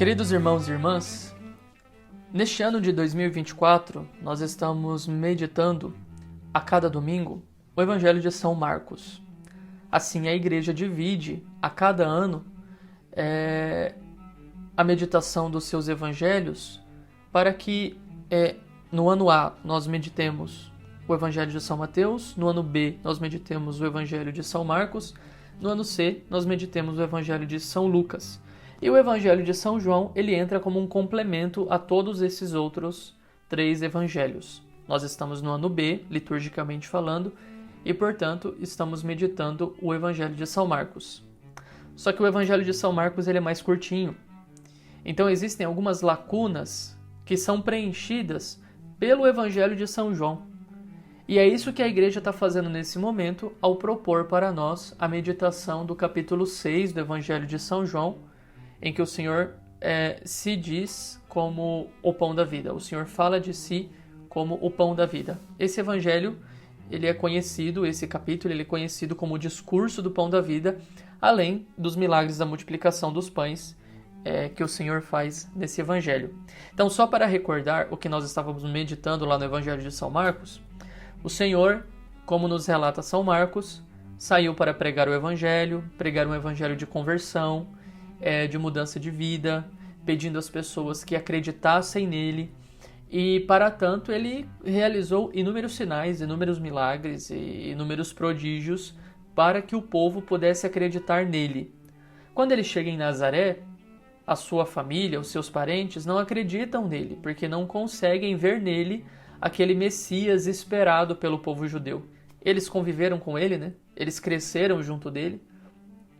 Queridos irmãos e irmãs, neste ano de 2024, nós estamos meditando a cada domingo o Evangelho de São Marcos. Assim, a igreja divide a cada ano a meditação dos seus evangelhos para que no ano A nós meditemos o Evangelho de São Mateus, no ano B nós meditemos o Evangelho de São Marcos, no ano C nós meditemos o Evangelho de São Lucas. E o Evangelho de São João, ele entra como um complemento a todos esses outros 3 evangelhos. Nós estamos no ano B, liturgicamente falando, e, portanto, estamos meditando o Evangelho de São Marcos. Só que o Evangelho de São Marcos ele é mais curtinho. Então existem algumas lacunas que são preenchidas pelo Evangelho de São João. E é isso que a igreja está fazendo nesse momento ao propor para nós a meditação do capítulo 6 do Evangelho de São João, em que o Senhor se diz como o pão da vida. O Senhor fala de si como o pão da vida. Esse evangelho, ele é conhecido, esse capítulo, ele é conhecido como o discurso do pão da vida, além dos milagres da multiplicação dos pães que o Senhor faz nesse evangelho. Então, só para recordar o que nós estávamos meditando lá no Evangelho de São Marcos, o Senhor, como nos relata São Marcos, saiu para pregar o evangelho, pregar um evangelho de conversão, de mudança de vida, pedindo às pessoas que acreditassem nele, e para tanto ele realizou inúmeros sinais, inúmeros milagres e inúmeros prodígios para que o povo pudesse acreditar nele. Quando ele chega em Nazaré, a sua família, os seus parentes não acreditam nele, porque não conseguem ver nele aquele Messias esperado pelo povo judeu. Eles conviveram com ele, né? Eles cresceram junto dele.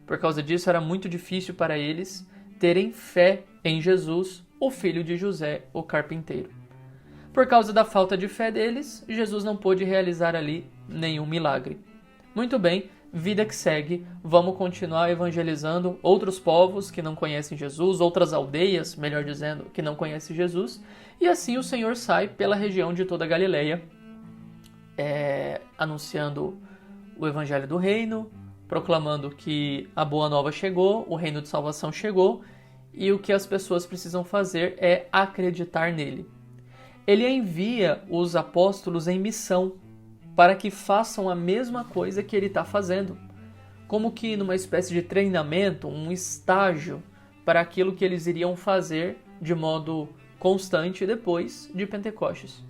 Por causa disso, era muito difícil para eles terem fé em Jesus, o filho de José, o carpinteiro. Por causa da falta de fé deles, Jesus não pôde realizar ali nenhum milagre. Muito bem, vida que segue, vamos continuar evangelizando outros povos que não conhecem Jesus, outras aldeias, melhor dizendo, que não conhecem Jesus, e assim o Senhor sai pela região de toda a Galileia, anunciando o evangelho do reino, proclamando que a boa nova chegou, o reino de salvação chegou, e o que as pessoas precisam fazer é acreditar nele. Ele envia os apóstolos em missão para que façam a mesma coisa que ele está fazendo, como que numa espécie de treinamento, um estágio para aquilo que eles iriam fazer de modo constante depois de Pentecostes.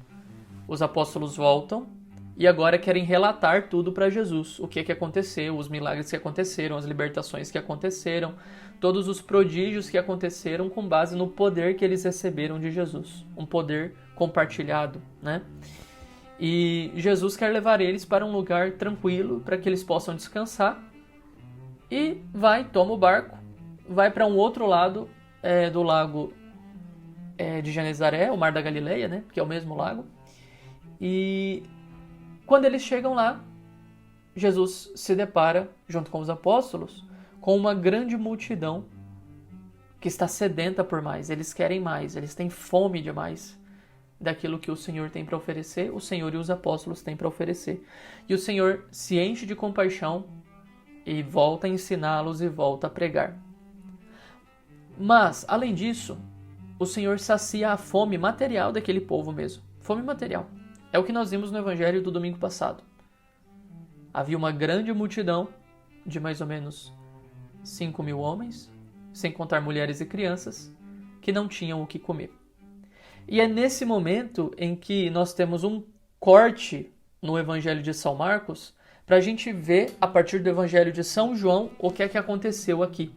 Os apóstolos voltam e agora querem relatar tudo para Jesus, o que aconteceu, os milagres que aconteceram, as libertações que aconteceram, todos os prodígios que aconteceram com base no poder que eles receberam de Jesus, um poder compartilhado, né? E Jesus quer levar eles para um lugar tranquilo, para que eles possam descansar, e toma o barco, vai para um outro lado do lago de Genezaré, o Mar da Galileia, né? Que é o mesmo lago, e quando eles chegam lá, Jesus se depara, junto com os apóstolos, com uma grande multidão que está sedenta por mais. Eles querem mais, eles têm fome demais daquilo que o Senhor tem para oferecer, o Senhor e os apóstolos têm para oferecer. E o Senhor se enche de compaixão e volta a ensiná-los e volta a pregar. Mas, além disso, o Senhor sacia a fome material daquele povo mesmo. Fome material. É o que nós vimos no Evangelho do domingo passado. Havia uma grande multidão de mais ou menos 5.000 homens, sem contar mulheres e crianças, que não tinham o que comer. E é nesse momento em que nós temos um corte no Evangelho de São Marcos para a gente ver, a partir do Evangelho de São João, o que aconteceu aqui.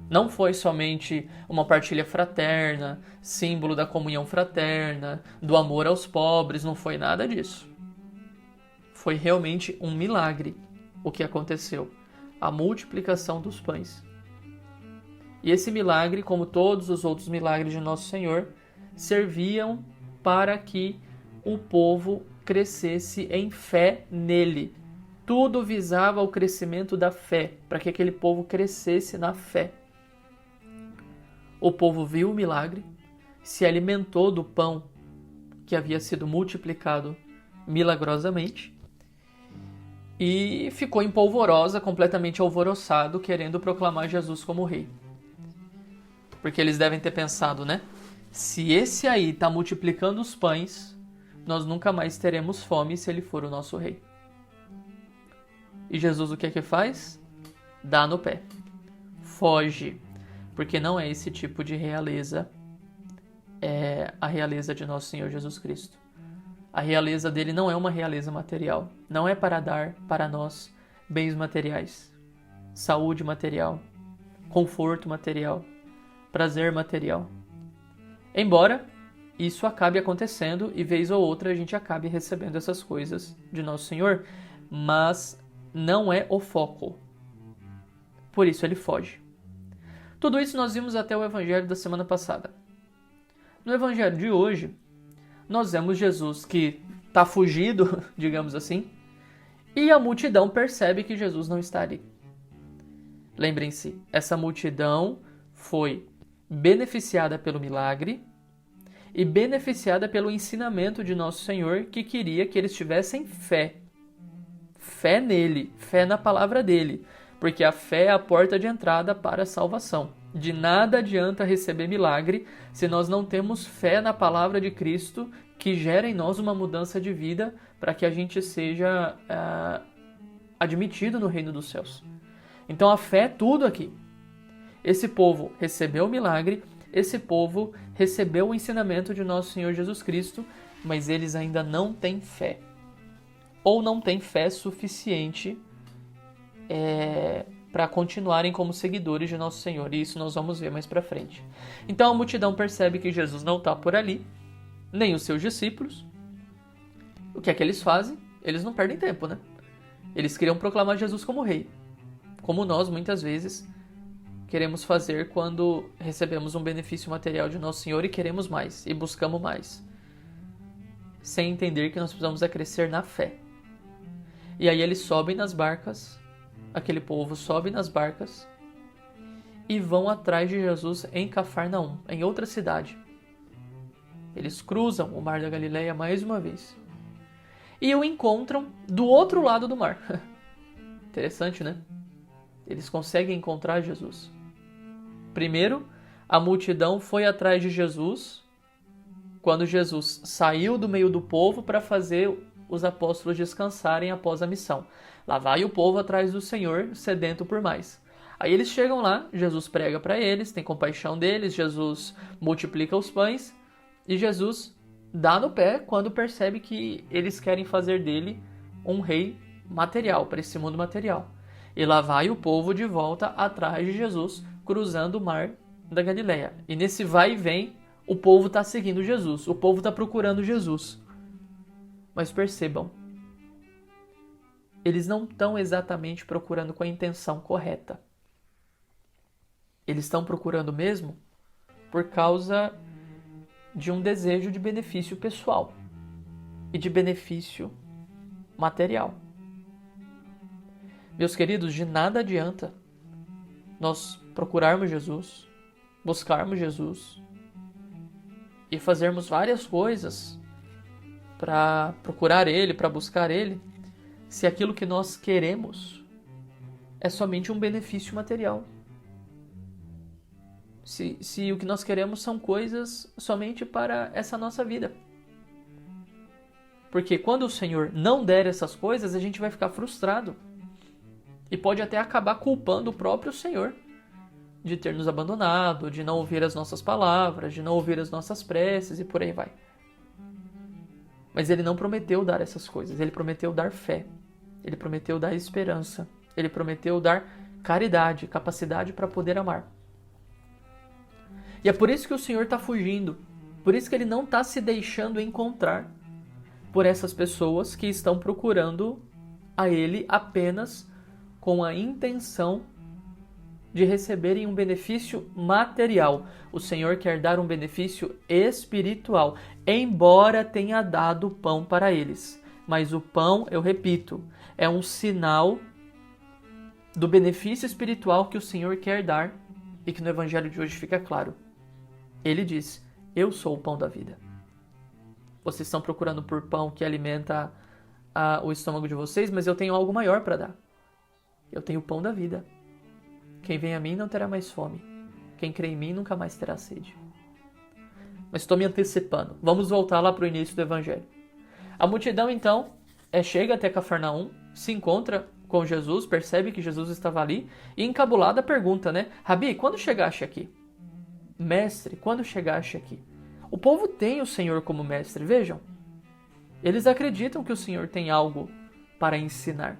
Não foi somente uma partilha fraterna, símbolo da comunhão fraterna, do amor aos pobres, não foi nada disso. Foi realmente um milagre o que aconteceu, a multiplicação dos pães. E esse milagre, como todos os outros milagres de Nosso Senhor, serviam para que o povo crescesse em fé nele. Tudo visava o crescimento da fé, para que aquele povo crescesse na fé. O povo viu o milagre, se alimentou do pão que havia sido multiplicado milagrosamente e ficou em polvorosa, completamente alvoroçado, querendo proclamar Jesus como rei. Porque eles devem ter pensado, né? Se esse aí está multiplicando os pães, nós nunca mais teremos fome se ele for o nosso rei. E Jesus o que é que faz? Dá no pé. Foge. Porque não é esse tipo de realeza, é a realeza de nosso Senhor Jesus Cristo. A realeza dele não é uma realeza material. Não é para dar para nós bens materiais, saúde material, conforto material, prazer material. Embora isso acabe acontecendo e vez ou outra a gente acabe recebendo essas coisas de nosso Senhor, mas não é o foco. Por isso ele foge. Tudo isso nós vimos até o evangelho da semana passada. No evangelho de hoje, nós vemos Jesus que está fugido, digamos assim, e a multidão percebe que Jesus não está ali. Lembrem-se, essa multidão foi beneficiada pelo milagre e beneficiada pelo ensinamento de nosso Senhor, que queria que eles tivessem fé. Fé nele, fé na palavra dele, porque a fé é a porta de entrada para a salvação. De nada adianta receber milagre se nós não temos fé na palavra de Cristo, que gera em nós uma mudança de vida para que a gente seja admitido no reino dos céus. Então a fé é tudo aqui. Esse povo recebeu o milagre, esse povo recebeu o ensinamento de nosso Senhor Jesus Cristo, mas eles ainda não têm fé. Ou não têm fé suficiente para continuarem como seguidores de nosso Senhor. E isso nós vamos ver mais para frente. Então a multidão percebe que Jesus não está por ali, nem os seus discípulos. O que é que eles fazem? Eles não perdem tempo, né? Eles queriam proclamar Jesus como rei. Como nós, muitas vezes, queremos fazer quando recebemos um benefício material de nosso Senhor e queremos mais, e buscamos mais. Sem entender que nós precisamos crescer na fé. E aí eles sobem nas barcas, aquele povo sobe nas barcas e vão atrás de Jesus em Cafarnaum, em outra cidade. Eles cruzam o mar da Galileia mais uma vez. E o encontram do outro lado do mar. Interessante, né? Eles conseguem encontrar Jesus. Primeiro, a multidão foi atrás de Jesus quando Jesus saiu do meio do povo para fazer os apóstolos descansarem após a missão. Lá vai o povo atrás do Senhor, sedento por mais. Aí eles chegam lá, Jesus prega para eles, tem compaixão deles, Jesus multiplica os pães e Jesus dá no pé quando percebe que eles querem fazer dele um rei material, para esse mundo material. E lá vai o povo de volta atrás de Jesus, cruzando o mar da Galileia. E nesse vai e vem, o povo está seguindo Jesus, o povo está procurando Jesus. Mas percebam, eles não estão exatamente procurando com a intenção correta. Eles estão procurando mesmo por causa de um desejo de benefício pessoal e de benefício material. Meus queridos, de nada adianta nós procurarmos Jesus, buscarmos Jesus e fazermos várias coisas para procurar Ele, para buscar Ele, se aquilo que nós queremos é somente um benefício material. Se o que nós queremos são coisas somente para essa nossa vida. Porque quando o Senhor não der essas coisas, a gente vai ficar frustrado. E pode até acabar culpando o próprio Senhor de ter nos abandonado, de não ouvir as nossas palavras, de não ouvir as nossas preces e por aí vai. Mas Ele não prometeu dar essas coisas. Ele prometeu dar fé. Ele prometeu dar esperança. Ele prometeu dar caridade, capacidade para poder amar. E é por isso que o Senhor está fugindo. Por isso que Ele não está se deixando encontrar por essas pessoas que estão procurando a Ele apenas com a intenção de receberem um benefício material. O Senhor quer dar um benefício espiritual, embora tenha dado pão para eles. Mas o pão, eu repito, é um sinal do benefício espiritual que o Senhor quer dar e que no Evangelho de hoje fica claro. Ele diz, eu sou o pão da vida. Vocês estão procurando por pão que alimenta o estômago de vocês, mas eu tenho algo maior para dar. Eu tenho o pão da vida. Quem vem a mim não terá mais fome. Quem crê em mim nunca mais terá sede. Mas estou me antecipando. Vamos voltar lá para o início do evangelho. A multidão, então, chega até Cafarnaum, se encontra com Jesus, percebe que Jesus estava ali, e encabulada pergunta, né? Rabi, quando chegaste aqui? Mestre, quando chegaste aqui? O povo tem o Senhor como mestre, vejam. Eles acreditam que o Senhor tem algo para ensinar.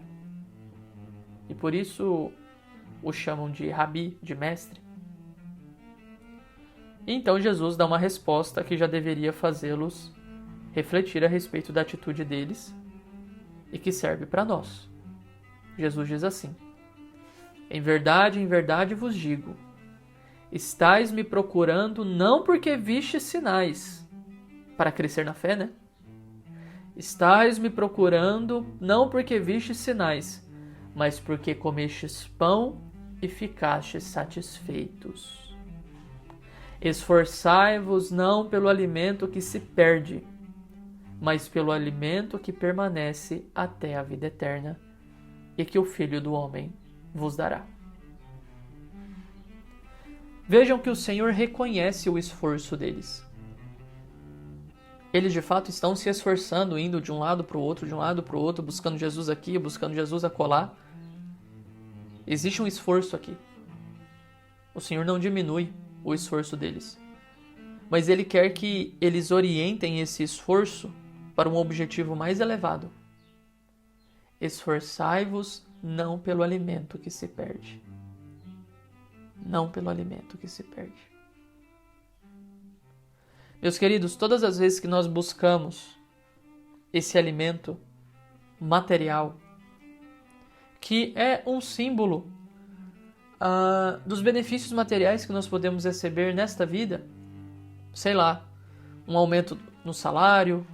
E por isso o chamam de Rabi, de mestre. E então Jesus dá uma resposta que já deveria fazê-los refletir a respeito da atitude deles e que serve para nós. Jesus diz assim: em verdade vos digo, estais me procurando não porque vistes sinais, para crescer na fé, né? Estais me procurando não porque vistes sinais, mas porque comestes pão e ficastes satisfeitos. Esforçai-vos não pelo alimento que se perde, mas pelo alimento que permanece até a vida eterna, e que o Filho do Homem vos dará. Vejam que o Senhor reconhece o esforço deles. Eles de fato estão se esforçando, indo de um lado para o outro, buscando Jesus aqui, buscando Jesus acolá. Existe um esforço aqui. O Senhor não diminui o esforço deles. Mas Ele quer que eles orientem esse esforço para um objetivo mais elevado. Esforçai-vos não pelo alimento que se perde. Não pelo alimento que se perde. Meus queridos, todas as vezes que nós buscamos esse alimento material, que é um símbolo dos benefícios materiais que nós podemos receber nesta vida, sei lá, um aumento no salário,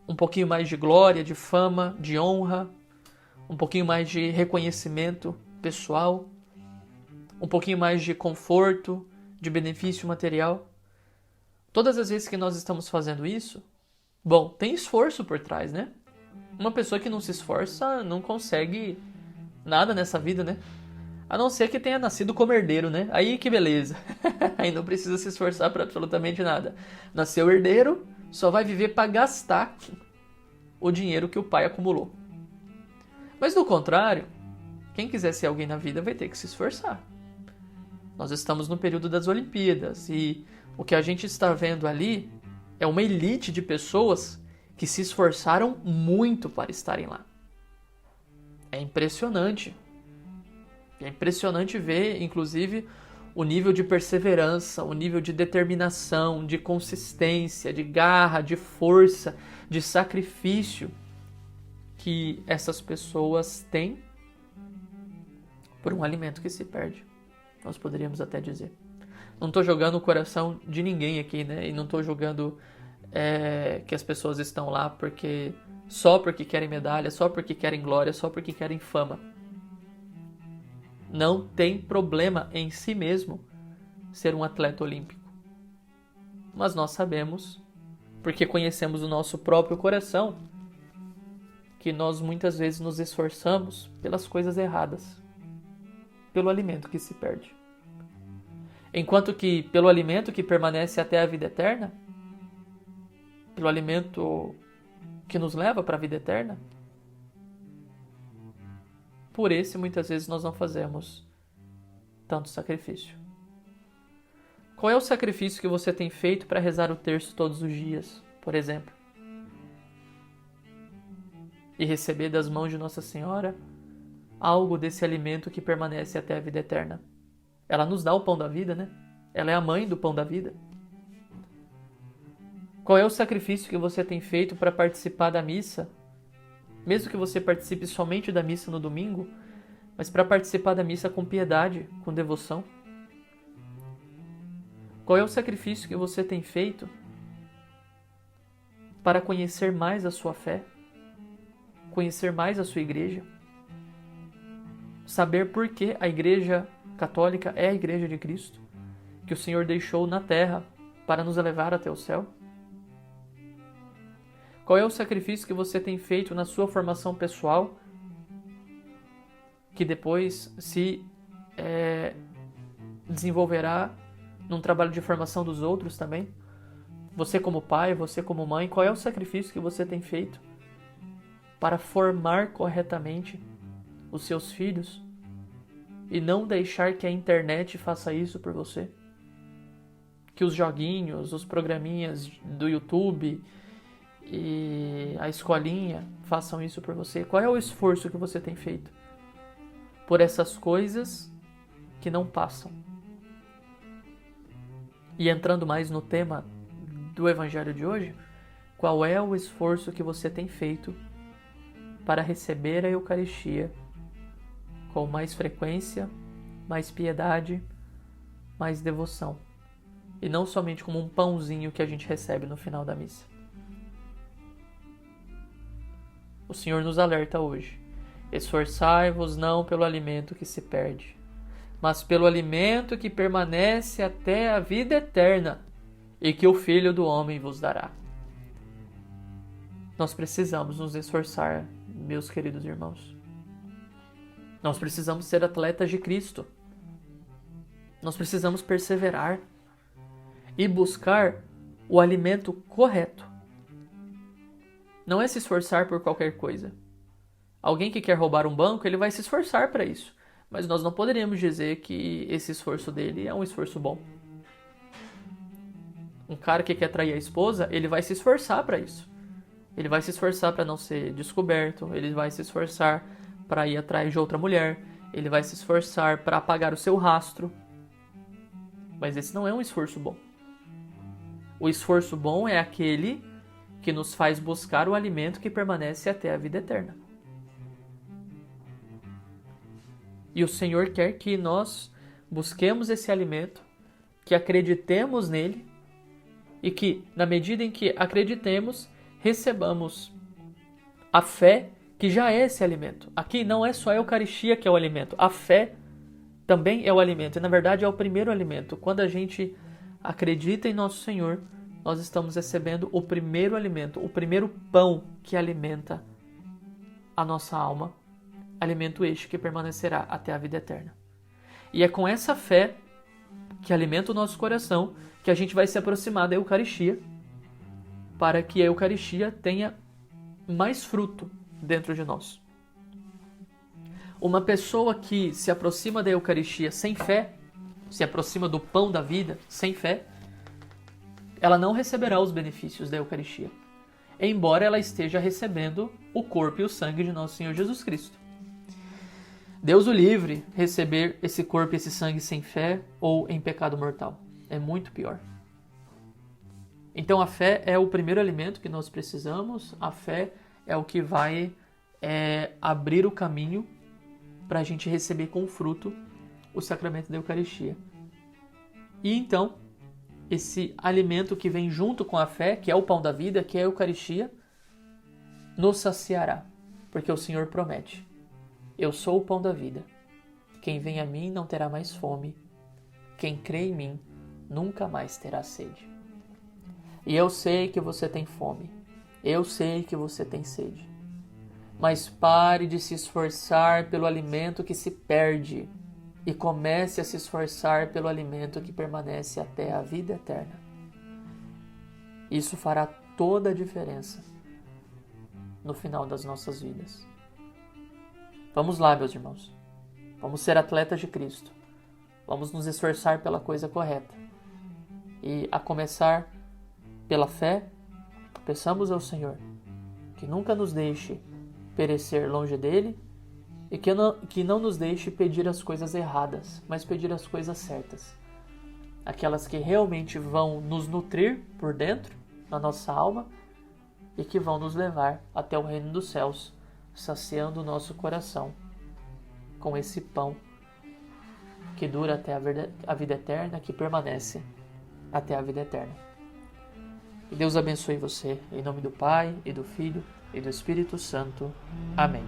um pouquinho mais de glória, de fama, de honra, um pouquinho mais de reconhecimento pessoal, um pouquinho mais de conforto, de benefício material. Todas as vezes que nós estamos fazendo isso, bom, tem esforço por trás, né? Uma pessoa que não se esforça não consegue nada nessa vida, né? A não ser que tenha nascido como herdeiro, né? Aí que beleza. Aí não precisa se esforçar para absolutamente nada. Nasceu herdeiro, só vai viver para gastar o dinheiro que o pai acumulou. Mas do contrário, quem quiser ser alguém na vida vai ter que se esforçar. Nós estamos no período das Olimpíadas e o que a gente está vendo ali é uma elite de pessoas que se esforçaram muito para estarem lá. É impressionante. É impressionante ver, inclusive, o nível de perseverança, o nível de determinação, de consistência, de garra, de força, de sacrifício que essas pessoas têm por um alimento que se perde. Nós poderíamos até dizer. Não estou jogando o coração de ninguém aqui, né? E não estou julgando que as pessoas estão lá só porque querem medalha, só porque querem glória, só porque querem fama. Não tem problema em si mesmo ser um atleta olímpico. Mas nós sabemos, porque conhecemos o nosso próprio coração, que nós muitas vezes nos esforçamos pelas coisas erradas, pelo alimento que se perde. Enquanto que pelo alimento que permanece até a vida eterna, pelo alimento que nos leva para a vida eterna, por esse muitas vezes nós não fazemos tanto sacrifício. Qual é o sacrifício que você tem feito para rezar o terço todos os dias, por exemplo? E receber das mãos de Nossa Senhora algo desse alimento que permanece até a vida eterna. Ela nos dá o pão da vida, né? Ela é a mãe do pão da vida. Qual é o sacrifício que você tem feito para participar da missa? Mesmo que você participe somente da missa no domingo, mas para participar da missa com piedade, com devoção. Qual é o sacrifício que você tem feito para conhecer mais a sua fé, conhecer mais a sua igreja, saber por que a Igreja Católica é a Igreja de Cristo, que o Senhor deixou na terra para nos levar até o céu? Qual é o sacrifício que você tem feito na sua formação pessoal, que depois se desenvolverá num trabalho de formação dos outros também. Você como pai, você como mãe, qual é o sacrifício que você tem feito para formar corretamente os seus filhos e não deixar que a internet faça isso por você? Que os joguinhos, os programinhas do YouTube e a escolinha façam isso por você? Qual é o esforço que você tem feito por essas coisas que não passam? E entrando mais no tema do Evangelho de hoje, qual é o esforço que você tem feito para receber a Eucaristia com mais frequência, mais piedade, mais devoção? E não somente como um pãozinho que a gente recebe no final da missa. O Senhor nos alerta hoje: esforçai-vos não pelo alimento que se perde, mas pelo alimento que permanece até a vida eterna, e que o Filho do Homem vos dará. Nós precisamos nos esforçar, meus queridos irmãos. Nós precisamos ser atletas de Cristo. Nós precisamos perseverar e buscar o alimento correto. Não é se esforçar por qualquer coisa. Alguém que quer roubar um banco, ele vai se esforçar para isso. Mas nós não poderíamos dizer que esse esforço dele é um esforço bom. Um cara que quer trair a esposa, ele vai se esforçar para isso. Ele vai se esforçar para não ser descoberto, ele vai se esforçar para ir atrás de outra mulher, ele vai se esforçar para apagar o seu rastro. Mas esse não é um esforço bom. O esforço bom é aquele que nos faz buscar o alimento que permanece até a vida eterna. E o Senhor quer que nós busquemos esse alimento, que acreditemos nele e que, na medida em que acreditemos, recebamos a fé que já é esse alimento. Aqui não é só a Eucaristia que é o alimento, a fé também é o alimento. E na verdade é o primeiro alimento. Quando a gente acredita em nosso Senhor, nós estamos recebendo o primeiro alimento, o primeiro pão que alimenta a nossa alma, alimento este que permanecerá até a vida eterna. E é com essa fé que alimenta o nosso coração que a gente vai se aproximar da Eucaristia, para que a Eucaristia tenha mais fruto dentro de nós. Uma pessoa que se aproxima da Eucaristia sem fé, se aproxima do pão da vida sem fé, ela não receberá os benefícios da Eucaristia, embora ela esteja recebendo o corpo e o sangue de nosso Senhor Jesus Cristo. Deus o livre receber esse corpo e esse sangue sem fé ou em pecado mortal. É muito pior. Então a fé é o primeiro alimento que nós precisamos, a fé é o que vai abrir o caminho para a gente receber com fruto o sacramento da Eucaristia. E então, esse alimento que vem junto com a fé, que é o pão da vida, que é a Eucaristia, nos saciará, porque o Senhor promete: eu sou o pão da vida. Quem vem a mim não terá mais fome. Quem crê em mim nunca mais terá sede. E eu sei que você tem fome. Eu sei que você tem sede. Mas pare de se esforçar pelo alimento que se perde e comece a se esforçar pelo alimento que permanece até a vida eterna. Isso fará toda a diferença no final das nossas vidas. Vamos lá, meus irmãos. Vamos ser atletas de Cristo. Vamos nos esforçar pela coisa correta. E a começar pela fé, peçamos ao Senhor que nunca nos deixe perecer longe dele e que não nos deixe pedir as coisas erradas, mas pedir as coisas certas. Aquelas que realmente vão nos nutrir por dentro, na nossa alma, e que vão nos levar até o reino dos céus, saciando o nosso coração com esse pão que dura até a vida eterna, que permanece até a vida eterna. Que Deus abençoe você, em nome do Pai, e do Filho, e do Espírito Santo. Amém.